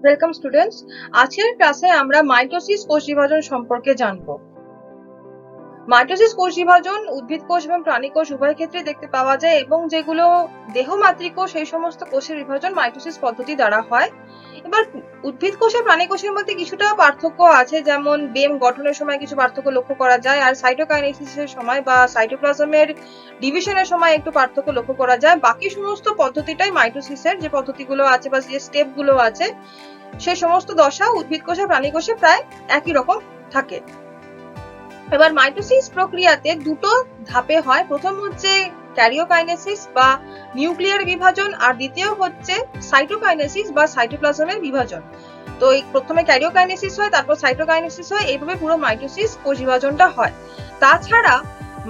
Welcome students. আজকের ক্লাসে আমরা মাইটোসিস কোষ বিভাজন সম্পর্কে জানবো। মাইটোসিস কোষ বিভাজন উদ্ভিদ কোষ এবং প্রাণী কোষ উভয় ক্ষেত্রে দেখতে পাওয়া যায় এবং যেগুলো দেহ মাতৃকোষ সেই সমস্ত কোষের বিভাজন মাইটোসিস পদ্ধতি দ্বারা হয়। এবার উদ্ভিদ কোষ আর প্রাণী কোষের মধ্যে কিছুটা পার্থক্য আছে, যেমন বেম গঠনের সময় কিছু পার্থক্য লক্ষ্য করা যায়, আর সাইটোকাইনেসিসের সময় বা সাইটোপ্লাজমের ডিভিশনের সময় একটু পার্থক্য লক্ষ্য করা যায়। বাকি সমস্ত পদ্ধতিটাই মাইটোসিসের যে পদ্ধতিগুলো আছে বা যে স্টেপগুলো আছে সেই সমস্ত দশা উদ্ভিদ কোষে প্রাণী কোষে প্রায় একই রকম থাকে। এবার মাইটোসিস প্রক্রিয়াতে দুটো ধাপে হয়। প্রথম হচ্ছে ক্যারিওকাইনেসিস বা নিউক্লিয়ার বিভাজন, আর দ্বিতীয় হচ্ছে সাইটোকাইনেসিস বা সাইটোপ্লাজমের বিভাজন। তো এই প্রথমে ক্যারিওকাইনেসিস হয়, তারপর সাইটোকাইনেসিস হয়, এইভাবে পুরো মাইটোসিস কোষ বিভাজনটা হয়। তাছাড়া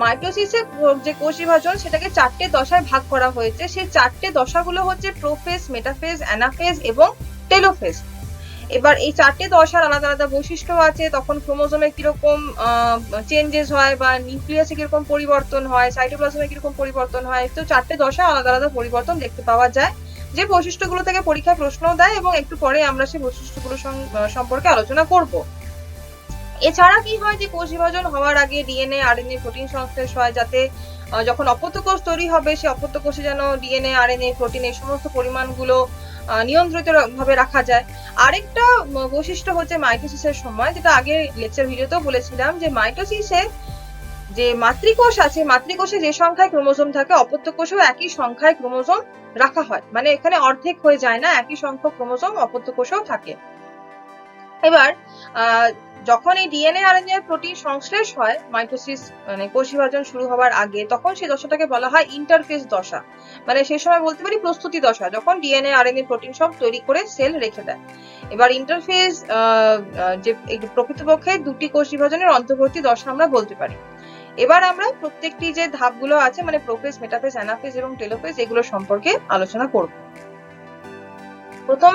মাইটোসিসের যে কোষ বিভাজন সেটাকে চারটে দশায় ভাগ করা হয়েছে। সেই চারটে দশাগুলো হচ্ছে প্রোফেজ, মেটাফেজ, অ্যানাফেজ এবং টেলোফেজ। এবার এই চারটে দশার আলাদা আলাদা বৈশিষ্ট্য আছে। তখন ক্রোমোজোমে কিরকম চেঞ্জেস হয় বা নিউক্লিয়াসে কিরকম পরিবর্তন হয়, সাইটোপ্লাজমে কিরকম পরিবর্তন হয়, তো চারটে দশা আলাদা আলাদা পরিবর্তন দেখতে পাওয়া যায়, যে বৈশিষ্ট্যগুলো থেকে পরীক্ষায় প্রশ্ন দেয় এবং একটু পরে আমরা সেই বৈশিষ্ট্যগুলো সম্পর্কে আলোচনা করব। এছাড়া কি হয় যে কোষ বিভাজন হওয়ার আগে ডিএনএ আরএনএ প্রোটিন সংশ্লেষ হয়, যাতে যখন অপত্য কোষ তৈরি হবে সেই অপত্য কোষে যেন ডিএনএ আরএনএ প্রোটিন এই সমস্ত পরিমাণগুলো নিয়ন্ত্রিত ভাবে রাখা যায়। আরেকটা বৈশিষ্ট্য হচ্ছে মাইটোসিসের সময়, যেটা আগে লেকচার ভিডিওতেও বলেছিলাম, যে মাইটোসিসে যে মাতৃকোষ আছে, মাতৃকোষে যে সংখ্যায় ক্রোমোজোম থাকে অপত্য কোষেও একই সংখ্যায় ক্রোমোজোম রাখা হয়, মানে এখানে অর্ধেক হয়ে যায় না, একই সংখ্যক ক্রোমোজোম অপত্য কোষেও থাকে। এবার যখন এই ডিএনএ আরএনএ প্রোটিন সংশ্লেষ হয় মাইটোসিস মানে কোষ বিভাজন শুরু হওয়ার আগে, তখন সেই দশাটাকে বলা হয় ইন্টারফেজ দশা, মানে সেই সময় বলতে পারি প্রস্তুতি দশা, যখন ডিএনএ আরএনএ প্রোটিন সব তৈরি করে সেল রেখে দেয়। এবার ইন্টারফেজ যে প্রকৃতপক্ষে দুটি কোষ বিভাজনের অন্তর্বর্তী দশা আমরা বলতে পারি। এবার আমরা প্রত্যেকটি যে ধাপগুলো আছে, মানে প্রোফেজ, মেটাফেজ, অ্যানাফেজ এবং টেলোফেজ, এগুলো সম্পর্কে আলোচনা করব। প্রথম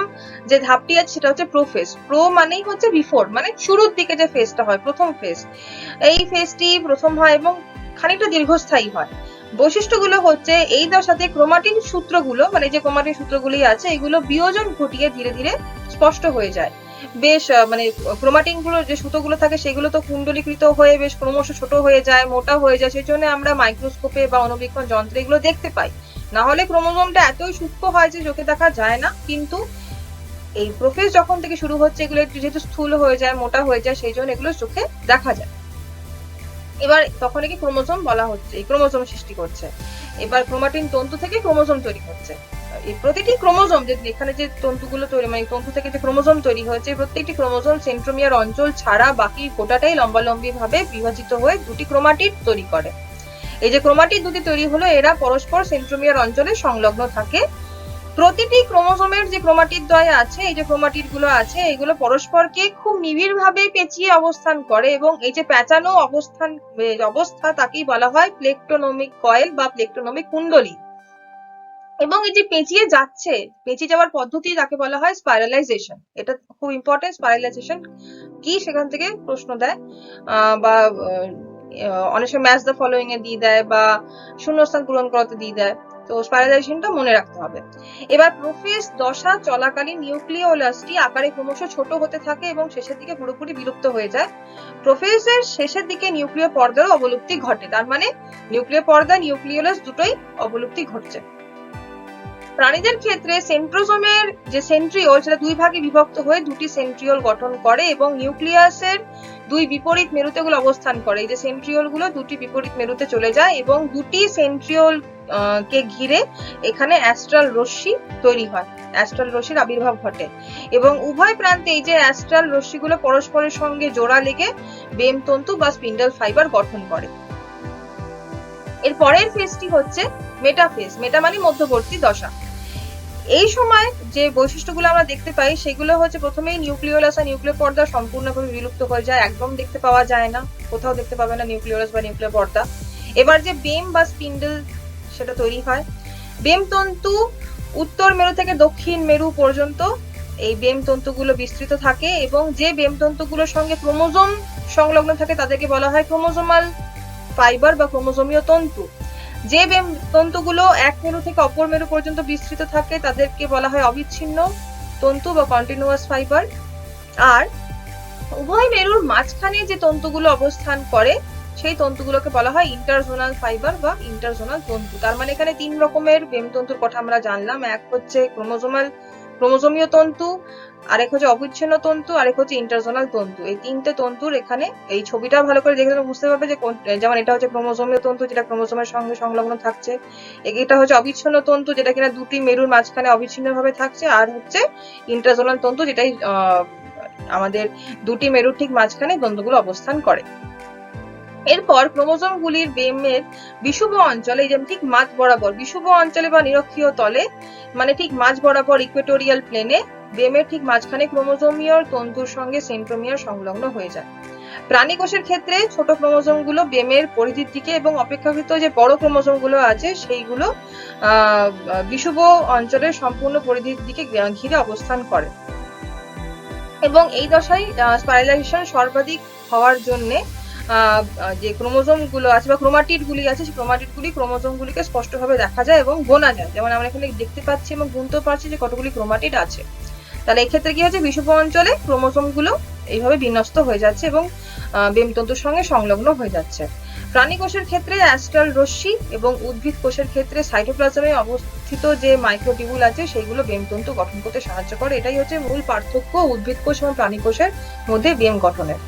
যে ধাপটি আছে সেটা হচ্ছে প্রোফেজ। প্রো মানেই হচ্ছে বিফোর, মানে শুরুর দিকে যে ফেজটা হয়, প্রথম ফেজ। এই ফেজটি প্রথম হয় এবং খানিকটা দীর্ঘস্থায়ী হয়। বৈশিষ্ট্যগুলো হচ্ছে এই দশাতে ক্রোমাটিন সূত্রগুলো, মানে যে ক্রোমাটিন সূত্রগুলি আছে এগুলো বিয়োজন ঘটিয়ে ধীরে ধীরে স্পষ্ট হয়ে যায়। বেশ মানে ক্রোমাটিন গুলো যে সুতোগুলো থাকে সেগুলো তো কুণ্ডলীকৃত হয়ে বেশ ক্রমশ ছোট হয়ে যায়, মোটা হয়ে যায়, সেই জন্য আমরা মাইক্রোস্কোপে বা অনুবীক্ষণ যন্ত্রে এগুলো দেখতে পাই। না হলে ক্রোমোজোমটা এতই সূক্ষ্ম হয় যে চোখে দেখা যায় না, কিন্তু এই প্রোফেজ যখন থেকে শুরু হচ্ছে এগুলো একটু যেহেতু স্থূল হয়ে যায়, মোটা হয়ে যায়, সেই জন্য এগুলো চোখে দেখা যায়। এবার তখন কি ক্রোমোজোম বলা হচ্ছে, এই ক্রোমোজোম সৃষ্টি করছে। এবার ক্রোমাটিন তন্তু থেকে ক্রোমোজোম তৈরি হচ্ছে। এই প্রতিটি ক্রোমোজোম, যে এখানে যে তন্তুগুলো তৈরি, মানে তন্তু থেকে যে ক্রোমোজোম তৈরি হয়েছে, প্রত্যেকটি ক্রোমোজোম সেন্ট্রোমিয়ার অঞ্চল ছাড়া বাকি গোটাটাই লম্বালম্বি ভাবে বিভাজিত হয়ে দুটি ক্রোমাটিড তৈরি করে। এই যে ক্রোমাটিড দুটি তৈরি হলো, এরা পরস্পর সেন্ট্রোমিয়ার অঞ্চলে সংলগ্ন থাকে। প্রতিটি ক্রোমোজোমের যে ক্রোমাটিড দ্বয় আছে, এই যে ক্রোমাটিড গুলো আছে, এগুলো পরস্পরকে খুব নিবিড় ভাবে পেঁচিয়ে অবস্থান করে এবং এই যে পেঁচানো অবস্থা তাকেই বলা হয় প্লেকটোনমিক কয়েল বা প্লেকটোনমিক কুণ্ডলী। এবং এই যে পেঁচিয়ে যাচ্ছে, পেঁচিয়ে যাওয়ার পদ্ধতি তাকে বলা হয় স্পাইরালাইজেশন। এটা খুব ইম্পর্টেন্ট। স্পাইরালাইজেশন কি সেখান থেকে প্রশ্ন দেয়, বা অনেক সময় ম্যাচ দ্য ফলোইং এ দিয়ে দেয় বা শূন্যস্থান পূরণ করতে দিয়ে দেয়, তো স্পাইরালাইজেশনটা মনে রাখতে হবে। এবার প্রোফেজ দশা চলাকালীন নিউক্লিওলাসটি আকারে ক্রমশ ছোট হতে থাকে এবং শেষের দিকে পুরোপুরি বিলুপ্ত হয়ে যায়। প্রোফেজের শেষের দিকে নিউক্লিয় পর্দারও অবলুপ্তি ঘটে, তার মানে নিউক্লিয় পর্দা, নিউক্লিওলাস দুটোই অবলুপ্তি ঘটছে। প্রাণীদের ক্ষেত্রে সেন্ট্রোজোমের যে সেন্ট্রিওল সেটা দুই ভাগে বিভক্ত হয়ে দুটি সেন্ট্রিওল গঠন করে এবং নিউক্লিয়াসের দুই বিপরীত মেরুতে গুলো অবস্থান করে। এই যে সেন্ট্রিওল গুলো দুটি বিপরীত মেরুতে চলে যায় এবং দুটি সেন্ট্রিওল কে ঘিরে এখানে অ্যাস্ট্রাল রশ্মি তৈরি হয়, অ্যাস্ট্রাল রশ্মির আবির্ভাব ঘটে এবং উভয় প্রান্তে এই যে অ্যাস্ট্রাল রশ্মিগুলো পরস্পরের সঙ্গে জোড়া লেগে বেম তন্তু বা স্পিন্ডল ফাইবার গঠন করে। এর পরের ফেজটি হচ্ছে মেটাফেজ। মেটা মানে মধ্যবর্তী দশা। এই সময় যে বৈশিষ্ট্যগুলো আমরা দেখতে পাই সেগুলো হচ্ছে প্রথমেই নিউক্লিওলাস আর নিউক্লিয় পর্দা সম্পূর্ণভাবে বিলুপ্ত হয়ে যায়, একদম দেখতে পাওয়া যায় না, কোথাও দেখতে পাবে না নিউক্লিওলাস বা নিউক্লিয় পর্দা। এবার যে বেম বা স্পিন্ডল সেটা তৈরি হয়। বেম তন্তু উত্তর মেরু থেকে দক্ষিণ মেরু পর্যন্ত এই বেম তন্তুগুলো বিস্তৃত থাকে এবং যে বেম তন্তুগুলোর সঙ্গে ক্রোমোজোম সংলগ্ন থাকে তাদেরকে বলা হয় ক্রোমোজোমাল ফাইবার বা ক্রোমোজোমীয় তন্তু। যে তন্তুগুলো এক মেরু থেকে অপর মেরু পর্যন্ত বিস্তৃত থাকে তাদেরকে বলা হয় অবিচ্ছিন্ন তন্তু বা কন্টিনিউয়াস ফাইবার। আর উভয় মেরুর মাঝখানে যে তন্তুগুলো অবস্থান করে সেই তন্তুগুলোকে বলা হয় ইন্টারজোনাল ফাইবার বা ইন্টারজোনাল তন্তু। তার মানে এখানে 3 রকমের বেমতন্তুর কথা আমরা জানলাম। এক হচ্ছে ক্রোমোজোমীয় তন্তু, আরেক হচ্ছে অবিচ্ছিন্ন তন্তু, আরেক হচ্ছে ইন্টারজোনাল তন্তু। এই 3টে তন্তুর এখানে এই ছবিটা ভালো করে দেখলে বুঝতে পারবে যে যেমন এটা হচ্ছে ক্রোমোজোমীয় তন্তু যেটা ক্রোমোজোমের সঙ্গে সংলগ্ন থাকছে, এটা হচ্ছে অবিচ্ছিন্ন তন্তু যেটা কিনা দুটি মেরুর মাঝখানে অবিচ্ছিন্নভাবে থাকছে, আর হচ্ছে ইন্টারজোনাল তন্তু যেটাই আমাদের দুটি মেরুর ঠিক মাঝখানে তন্তুগুলো অবস্থান করে। এরপর ক্রোমোজোম গুলির বেমের বিষুব অঞ্চলে, যেমন ঠিক মাঝ বরাবর বিষুব অঞ্চলে বা নিরক্ষীয় তলে, মানে ঠিক মাঝ বরাবর ইকুয়েটোরিয়াল প্লেনে বেমের ঠিক মাঝখানে ক্রোমোজোমীয় তন্তুর সঙ্গে সেন্ট্রোমিয়ার সংলগ্ন হয়ে যায়। প্রাণী কোষের ক্ষেত্রে ছোট ক্রোমোজোম গুলো বেমের পরিধির দিকে এবং অপেক্ষাকৃত যে বড় ক্রোমোজোম গুলো আছে সেইগুলো বিষুব অঞ্চলের সম্পূর্ণ পরিধির দিকে ঘিরে অবস্থান করে। এবং এই দশায় স্পাইরালাইজেশন সর্বাধিক হওয়ার জন্য যে ক্রোমোজোম গুলো আছে বা ক্রোমাটিড গুলি আছে, সেই ক্রোমাটিড গুলি ক্রোমোজোম গুলিকে স্পষ্টভাবে দেখা যায় এবং গোনা যায়। যেমন আমরা এখানে দেখতে পাচ্ছি এবং গুনতেও পারছি যে কতগুলি ক্রোমাটিড আছে। তাহলে এক্ষেত্রে কি হচ্ছে, বিষুব অঞ্চলে ক্রোমোজোম গুলো এইভাবে বিন্যস্ত হয়ে যাচ্ছে এবং বেমতন্তুর সঙ্গে সংলগ্ন হয়ে যাচ্ছে। প্রাণী কোষের ক্ষেত্রে অ্যাস্ট্রাল রশ্মি এবং উদ্ভিদ কোষের ক্ষেত্রে সাইটোপ্লাজমে অবস্থিত যে মাইক্রোটিউবুল আছে সেইগুলো বেমতন্তু গঠন করতে সাহায্য করে। এটাই হচ্ছে মূল পার্থক্য উদ্ভিদ কোষ এবং প্রাণী কোষের মধ্যে বেম গঠনের।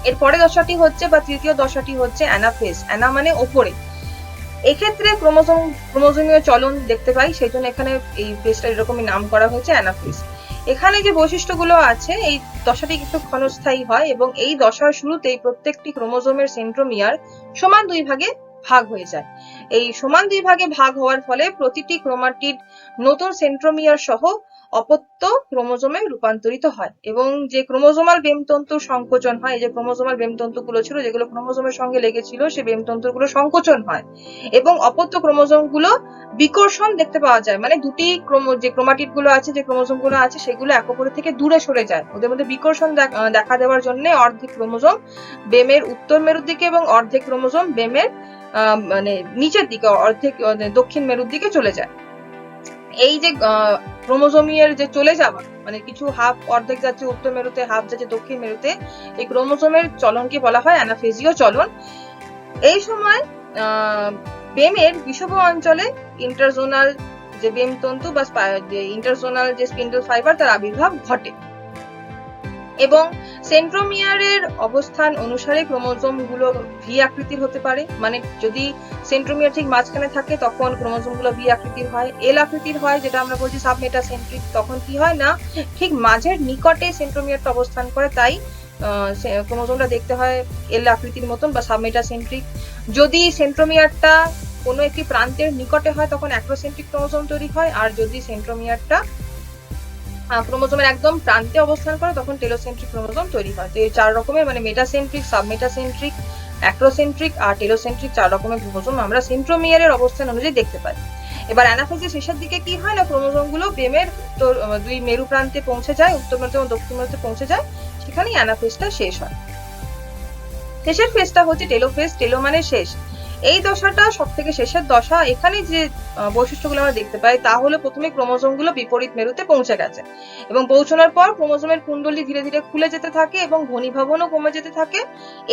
এরপরে দশাটি হচ্ছে বা তৃতীয় দশাটি হচ্ছে অ্যানাফেজ। অ্যানা মানে ওপরে। এক্ষেত্রে ক্রোমোজোমীয় চলন দেখতে পাই, সেই জন্য এখানে এই ফেজটা এরকমই নাম করা হয়েছে অ্যানাফেজ। এখানে যে বৈশিষ্ট্যগুলো আছে এই দশাটি একটু ক্ষণস্থায়ী হয় এবং এই দশার শুরুতেই প্রত্যেকটি ক্রোমোজোমের সেন্ট্রোমিয়ার সমান 2 ভাগে ভাগ হয়ে যায়। এই সমান 2 ভাগে ভাগ হওয়ার ফলে প্রতিটি ক্রোমাটিড নতুন সেন্ট্রোমিয়ার সহ অপত্য ক্রোমোজোমে রূপান্তরিত হয় এবং যে ক্রোমোজোমাল বেমতন্তুর সংকোচন হয়, যে ক্রোমোজোমাল বেমতন্তুগুলো ছিল যেগুলো ক্রোমোজোমের সঙ্গে লেগেছিল, সেই বেমতন্তুগুলো সংকোচন হয় এবং অপত্য ক্রোমোজোমগুলো বিকর্ষণ দেখতে পাওয়া যায়। মানে দুটি যে ক্রোমাটিড গুলো আছে, যে ক্রোমোজোম গুলো আছে সেগুলো এক অপরের থেকে দূরে সরে যায়। ওদের মধ্যে বিকর্ষণ দেখা দেওয়ার জন্য অর্ধেক ক্রোমোজোম বেমের উত্তর মেরুর দিকে এবং অর্ধেক ক্রোমোজোম বেমের মানে নিচের দিকে, অর্ধেক দক্ষিণ মেরুর দিকে চলে যায়। এই যে ক্রোমোজোমিয়ার যে চলে যাওয়া, মানে কিছু হাফ অর্ধেক যাচ্ছে উত্তর মেরুতে, হাফ যাচ্ছে দক্ষিণ মেরুতে, এই ক্রোমোজোমের চলনকে বলা হয় অ্যানাফেজীয় চলন। এই সময় বেমের বিষুব অঞ্চলে ইন্টারজোনাল যে বেমতন্তু বা ইন্টারজোনাল যে স্পিন্ডল ফাইবার তার আবির্ভাব ঘটে এবং সেন্ট্রোমিয়ারের অবস্থান অনুসারে ক্রোমোজোম গুলো ভি আকৃতির হতে পারে। মানে যদি সেন্ট্রোমিয়ার ঠিক মাঝখানে থাকে তখন ক্রোমোজোম গুলো ভি আকৃতির হয়। এল আকৃতির হয় যেটা আমরা বলছি সাবমেটাসেন্ট্রিক। তখন কি হয় না, ঠিক মাঝের নিকটে সেন্ট্রোমিয়ারটা অবস্থান করে, তাই ক্রোমোজোমটা দেখতে হয় এল আকৃতির মতন বা সাবমেটাসেন্ট্রিক। যদি সেন্ট্রোমিয়ারটা কোনো একটি প্রান্তের নিকটে হয় তখন অ্যাক্রোসেন্ট্রিক ক্রোমোজোম তৈরি হয়, আর যদি সেন্ট্রোমিয়ারটা ক্রোমোজোমের একদম প্রান্তে অবস্থান করে তখন টেলোসেন্ট্রিক ক্রোমোজোম তৈরি হয়। তো এই 4 রকমের, মানে মেটাসেন্ট্রিক, সাবমেটাসেন্ট্রিক, অ্যাক্রোসেন্ট্রিক আর টেলোসেন্ট্রিক 4 রকমের ক্রোমোজোম আমরা সেন্ট্রোমিয়ারের অবস্থান অনুযায়ী দেখতে পাই। এবার অ্যানাফেজের শেষের দিকে কি হয় না, ক্রোমোজোম গুলো বেমের দুই মেরু প্রান্তে পৌঁছে যায়, উত্তর মেরুতে এবং দক্ষিণ মেরুতে পৌঁছে যায়, সেখানেই অ্যানাফেজটা শেষ হয়। শেষের ফেজটা হচ্ছে টেলোফেজ। টেলো মানে শেষ। এই দশাটা সব থেকে শেষের দশা। এখানে যে বৈশিষ্ট্যগুলো আমরা দেখতে পাই তা হলো প্রথমে ক্রোমোজোম গুলো বিপরীত মেরুতে পৌঁছে গেছে এবং পৌঁছানোর পর ক্রোমোজোমের কুণ্ডলী ধীরে ধীরে খুলে যেতে থাকে এবং ঘনীভবনও কমে যেতে থাকে।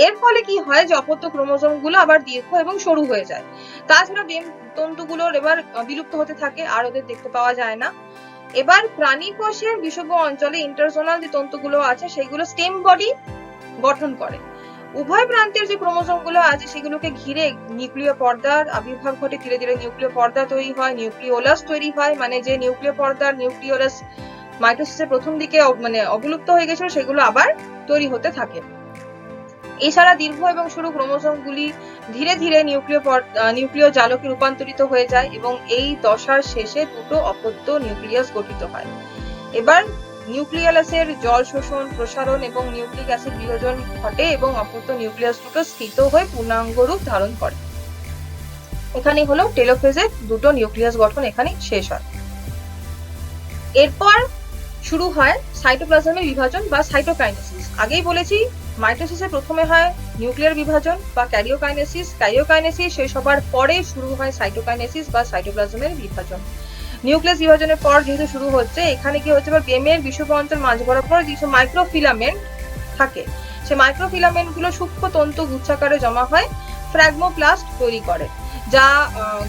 এর ফলে কি হয় যে অপত্য ক্রোমোজোম গুলো আবার দীর্ঘ এবং সরু হয়ে যায়। তাছাড়া বেমতন্তুগুলোর এবার বিলুপ্ত হতে থাকে, আর ওদের দেখতে পাওয়া যায় না। এবার প্রাণী কোষের বিষুব অঞ্চলে ইন্টারজোনাল যে তন্তুগুলো আছে সেগুলো স্টেম বডি গঠন করে। উভয় প্রান্তের যে ক্রোমোজোম গুলো আছে সেগুলোকে ঘিরে নিউক্লিয় পর্দার আবির্ভাব ঘটে। ধীরে ধীরে নিউক্লিয় পর্দা তৈরি হয়, নিউক্লিওলাস তৈরি হয়। মানে যে নিউক্লিয় পর্দার নিউক্লিওলাস মাইটোসিসের প্রথম দিকে মানে অবলুপ্ত হয়ে গেছিল সেগুলো আবার তৈরি হতে থাকে। এছাড়া দীর্ঘ এবং সরু ক্রোমোজোম গুলি ধীরে ধীরে নিউক্লিয় জালকে রূপান্তরিত হয়ে যায় এবং এই দশার শেষে দুটো অপত্য নিউক্লিয়াস গঠিত হয়। এবার নিউক্লিয়াসের জল শোষণ, প্রসারণ এবং নিউক্লিক অ্যাসিড বিয়োজন ঘটে এবং অপত্য নিউক্লিয়াস দুটো স্থিত হয়ে পূর্ণাঙ্গ রূপ ধারণ করে। এখানে হলো টেলোফেজের দুটো নিউক্লিয়াস গঠন এখানে শেষ হয়। এরপর শুরু হয় সাইটোপ্লাজমের বিভাজন বা সাইটোকাইনেসিস। আগেই বলেছি মাইটোসিসে প্রথমে হয় নিউক্লিয়ার বিভাজন বা ক্যারিওকাইনেসিস। ক্যারিওকাইনেসিস শেষ হবার পরে শুরু হয় সাইটোকাইনেসিস বা সাইটোপ্লাজমের বিভাজন। নিউক্লিয়াস বিভাজনের পর যেহেতু শুরু হচ্ছে, এখানে কি হচ্ছে, বেমের বিষুব অঞ্চল মাঝ বরাবর যেসব মাইক্রোফিলামেন্ট থাকে, সেই মাইক্রোফিলামেন্ট গুলো সূক্ষ্ম তন্তু গুচ্ছাকারে জমা হয়, ফ্র্যাগমোপ্লাস্ট তৈরি করে, যা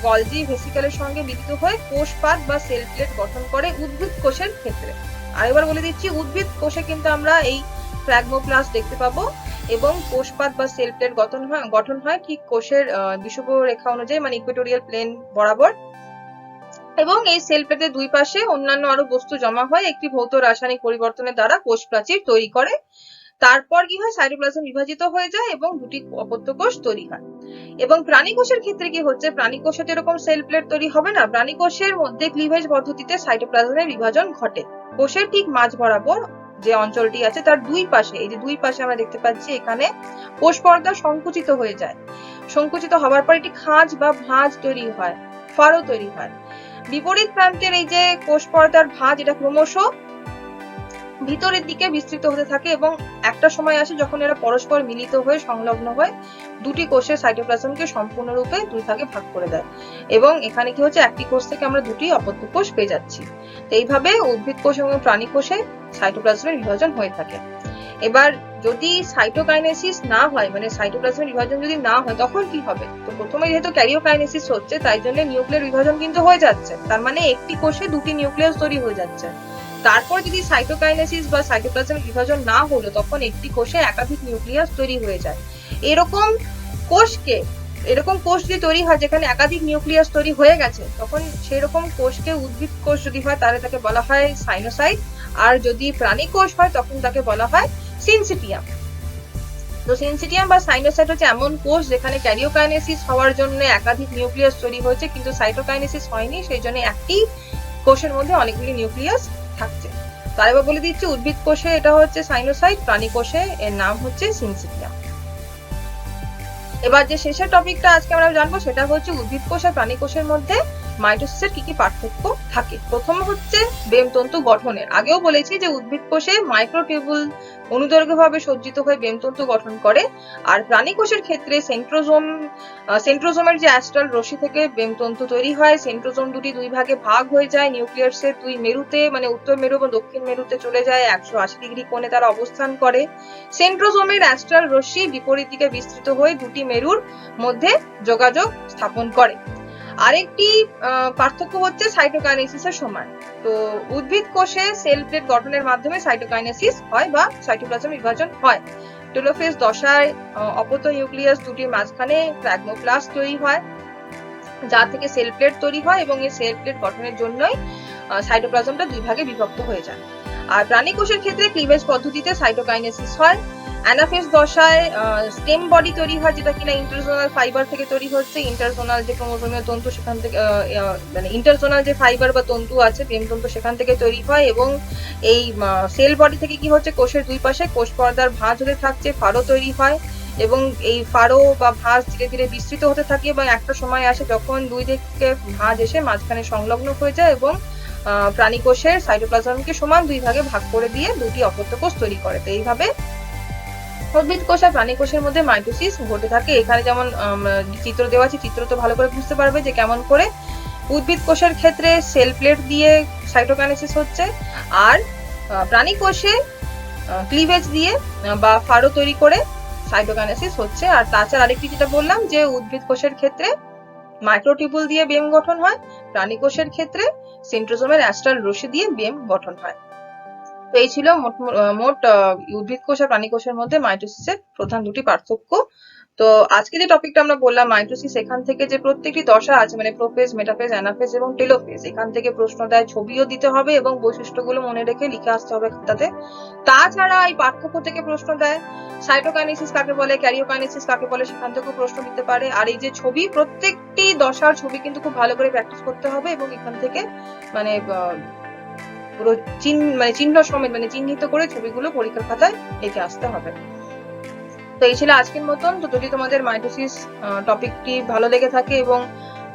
গলজি ভেসিকেলের সঙ্গে মিলিত হয়ে কোষপাত বা সেল প্লেট গঠন করে উদ্ভিদ কোষের ক্ষেত্রে। আরেকবার বলে দিচ্ছি, উদ্ভিদ কোষে কিন্তু আমরা এই ফ্র্যাগমোপ্লাস্ট দেখতে পাবো এবং কোষপাত বা সেল প্লেট গঠন হয় ঠিক কোষের বিষুব রেখা অনুযায়ী, মানে ইকুয়েটোরিয়াল প্লেন বরাবর। এবং এই সেল প্লেটের দুই পাশে অন্যান্য আরো বস্তু জমা হয় একটি ভৌত রাসায়নিক পরিবর্তনের দ্বারা কোষ প্রাচীর তৈরি করে। তারপর কি হয়, সাইটোপ্লাজম বিভাজিত হয়ে যায় এবং দুটি অপত্য কোষ তৈরি হয়। এবং প্রাণী কোষের ক্ষেত্রে কি হচ্ছে, প্রাণী কোষে যেরকম সেল প্লেট তৈরি হবে না, প্রাণী কোষের মধ্যে ক্লিভেজ পদ্ধতিতে সাইটোপ্লাজমের বিভাজন ঘটে। কোষের ঠিক মাঝ বরাবর যে অঞ্চলটি আছে তার দুই পাশে, এই যে দুই পাশে আমরা দেখতে পাচ্ছি এখানে, কোষ পর্দা সংকুচিত হয়ে যায়। সংকুচিত হওয়ার পর একটি খাঁজ বা ভাঁজ তৈরি হয়, ফারো তৈরি হয়। বিপরীত প্রান্তের এই যে কোষ পর্দার ভাঁজ, এটা ক্রমশ ভিতরের দিকে বিস্তৃত হতে থাকে এবং একটা সময় আসে যখন এরা পরস্পর মিলিত হয়ে সংলগ্ন হয়ে দুটি কোষের সাইটোপ্লাজমকে সম্পূর্ণরূপে দুই ভাগে ভাগ করে দেয়। এবং এখানে কি হচ্ছে, একটি কোষ থেকে আমরা দুটি অপত্য কোষ পেয়ে যাচ্ছি। তো এইভাবে উদ্ভিদ কোষ এবং প্রাণী কোষে সাইটোপ্লাজমের বিভাজন হয়ে থাকে। এবার যদি সাইটোকাইনেসিস না হয়, মানে সাইটোপ্লাজমের বিভাজন যদি না হয়, তখন কি হবে? তো প্রথমে যেহেতু ক্যারিওকাইনেসিস হচ্ছে, তাই জন্য নিউক্লিয়ার বিভাজন কিন্তু হয়ে যাচ্ছে, তার মানে একটি কোষে দুটি নিউক্লিয়াস তৈরি হয়ে যাচ্ছে। তারপর যদি সাইটোকাইনেসিস বা সাইটোপ্লাজমের বিভাজন না হলো, তখন একটি কোষে একাধিক নিউক্লিয়াস তৈরি হয়ে যায়। এরকম কোষ যদি তৈরি হয় যেখানে একাধিক নিউক্লিয়াস তৈরি হয়ে গেছে, তখন সেই রকম কোষকে উদ্ভিদ কোষ যদি হয় তাহলে তাকে বলা হয় সাইনোসাইট, আর যদি প্রাণী কোষ হয় তখন তাকে বলা হয় সিনসিটিয়াম। তো সিনসিটিয়াম বা সাইনোসাইট হচ্ছে এমন কোষ যেখানে ক্যারিওকাইনেসিস হওয়ার জন্য একাধিক নিউক্লিয়াস তৈরি হয়েছে, কিন্তু সাইটোকাইনেসিস হয়নি, সেই জন্য একটি কোষের মধ্যে অনেকগুলি নিউক্লিয়াস থাকছে। তার এবার বলে দিচ্ছি, উদ্ভিদ কোষে এটা হচ্ছে সাইনোসাইট, প্রাণী কোষে এর নাম হচ্ছে সিনসিটিয়াম। এবার যে শেষের টপিকটা আজকে আমরা জানবো সেটা হচ্ছে উদ্ভিদ কোষ আর প্রাণী কোষের মধ্যে মাইটোসিসের কি কি পার্থক্য থাকে। প্রথম হচ্ছে বেমতন্তু গঠনের। আগেও বলেছি যে উদ্ভিদ কোষে মাইক্রোটিউবুল অনুদৈর্ঘ্যভাবে সজ্জিত হয়ে বেমতন্তু গঠন করে, আর প্রাণী কোষের ক্ষেত্রে সেন্ট্রোজোমের যে অ্যাস্ট্রাল রশ্মি থেকে বেমতন্তু তৈরি হয়। সেন্ট্রোজোম দুটি দুই ভাগে ভাগ হয়ে যায়, নিউক্লিয়াসের দুই মেরুতে, মানে উত্তর মেরু এবং দক্ষিণ মেরুতে চলে যায়, 180 ডিগ্রি কোণে তারা অবস্থান করে। সেন্ট্রোজোমের অ্যাস্ট্রাল রশ্মি বিপরীত দিকে বিস্তৃত হয়ে দুটি মেরুর মধ্যে যোগাযোগ স্থাপন করে। আরেকটি পার্থক্য হচ্ছে সাইটোকাইনেসিসের সময়। তো উদ্ভিদ কোষে সেল প্লেট গঠনের মাধ্যমে সাইটোকাইনেসিস হয় বা সাইটোপ্লাজম বিভাজন হয়। টেলোফেজ দশায় অপত্য নিউক্লিয়াস দুটির মাঝখানে ফ্র্যাগমোপ্লাস্ট তৈরি হয়, যা থেকে সেল প্লেট তৈরি হয় এবং এই সেল প্লেট গঠনের জন্যই সাইটোপ্লাজমটা দুই ভাগে বিভক্ত হয়ে যায়। আর প্রাণী কোষের ক্ষেত্রে ক্লিভেজ পদ্ধতিতে সাইটোকাইনেসিস হয়। অ্যানাফেজ দশায় স্টেম বডি তৈরি হয়, যেটা কিনা ইন্টারজোনাল ফাইবার থেকে তৈরি হচ্ছে। ইন্টারজোনাল যে ক্রোমোজোমীয় তন্তু সেখান থেকে, মানে ইন্টারজোনাল যে ফাইবার বা তন্তু আছে, বেমতন্তু, সেখান থেকে তৈরি হয়। এবং এই সেল বডি থেকে কি হচ্ছে, কোষের দুই পাশে কোষ পর্দার ভাঁজ হতে থাকছে, ফারো তৈরি হয় এবং এই ফারো বা ভাঁজ ধীরে ধীরে বিস্তৃত হতে থাকে এবং একটা সময় আসে যখন দুই দিকে ভাঁজ এসে মাঝখানে সংলগ্ন হয়ে যায় এবং প্রাণী কোষের সাইটোপ্লাজমকে সমান দুই ভাগে ভাগ করে দিয়ে দুটি অপত্য কোষ তৈরি করে। তো এইভাবে উদ্ভিদ কোষ আর প্রাণী কোষের মধ্যে মাইটোসিস ঘটে থাকে। এখানে যেমন চিত্র দেওয়া আছে, চিত্র তো ভালো করে বুঝতে পারবে যে কেমন করে উদ্ভিদ কোষের ক্ষেত্রে সেল প্লেট দিয়ে সাইটোকাইনেসিস হচ্ছে, আর প্রাণী কোষে ক্লিভেজ দিয়ে বা ফারো তৈরি করে সাইটোকাইনেসিস হচ্ছে। আর তাছাড়া আরেকটি যেটা বললাম যে উদ্ভিদ কোষের ক্ষেত্রে মাইক্রোটিউবুল দিয়ে বেম গঠন হয়, প্রাণী কোষের ক্ষেত্রে সেন্ট্রোজোমের অ্যাস্ট্রাল রশ্মি দিয়ে বেম গঠন হয়। তো এই ছিল মোট উদ্ভিদ কোষ আর প্রাণী কোষের মধ্যে মাইটোসিসের প্রধান দুটি পার্থক্য। তো আজকে যে টপিকটা আমরা বললাম মাইটোসিস, এখান থেকে যে প্রত্যেকটি দশা আছে, মানে প্রোফেজ, মেটাফেজ, অ্যানাফেজ এবং টেলোফেজ, এখান থেকে প্রশ্ন দেয়, ছবিও দিতে হবে এবং বৈশিষ্ট্যগুলো মনে রেখে লিখে আসতে হবে খাতাতে। তাছাড়া এই পার্থক্য থেকে প্রশ্ন দেয়, সাইটোকাইনেসিস কাকে বলে, ক্যারিওকাইনেসিস কাকে বলে, সেখান থেকেও প্রশ্ন দিতে পারে। আর এই যে ছবি, প্রত্যেকটি দশার ছবি কিন্তু খুব ভালো করে প্র্যাকটিস করতে হবে এবং এখান থেকে মানে পুরো চিহ্ন সমেত, মানে চিহ্নিত করে ছবিগুলো পরীক্ষার খাতায় এঁকে আসতে হবে। তো এই ছিল আজকের মতন। তো যদি তোমাদের মাইটোসিস টপিকটি ভালো লেগে থাকে এবং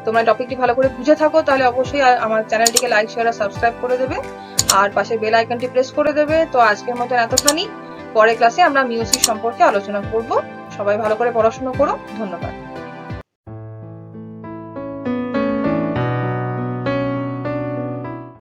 তোমরা টপিকটি ভালো করে বুঝে থাকো, তাহলে অবশ্যই আমার চ্যানেলটিকে লাইক, শেয়ার আর সাবস্ক্রাইব করে দেবে আর পাশে বেল আইকনটি প্রেস করে দেবে। তো আজকের মতন এতখানি। পরের ক্লাসে আমরা মিয়োসিস সম্পর্কে আলোচনা করব। সবাই ভালো করে পড়াশোনা করো। ধন্যবাদ।